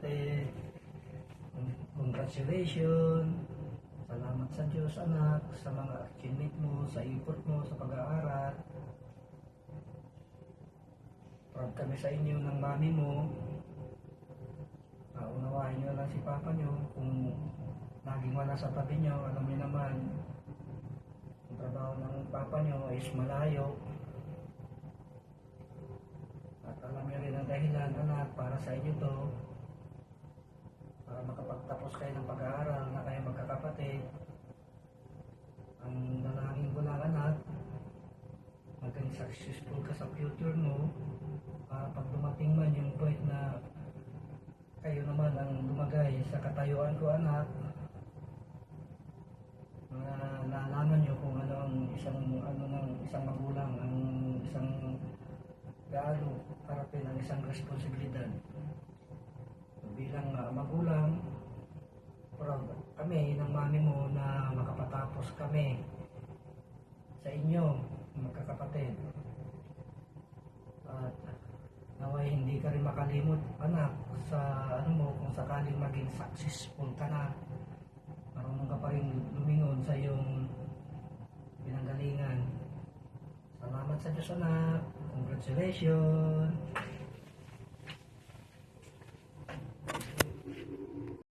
magkakapatid. Congratulations. Salamat sa Diyos, anak, sa mga achievement mo, sa effort mo, sa pag-aaral. Proud kami sa inyo ng mami mo. Unawain nyo lang si papa nyo. Kung laging wala sa tabi nyo, alam nyo naman, ang trabaho ng papa nyo is malayo. At alam nyo rin ang dahilan, anak, para sa inyo to. Para makapagtapos kayo ng pag-aaral na kayo magkakapatid. Ang dalangin ko lang, anak, maging successful ka sa future mo. Para pag dumating man yung point na kayo naman ang lumagay sa katayuan ko, anak, nalaman nyo kung ano ang isang magulang, ang isang gaano harapin ang isang responsibilidad. Bilang magulang, proud kami ng mami mo na makapatapos kami sa inyo, magkakapatid. At naway hindi ka rin makalimot, anak, sa kung sakaling maging successful ka na, marunong ka pa rin lumingon sa iyong pinanggalingan. Salamat sa Diyos, anak. Congratulations.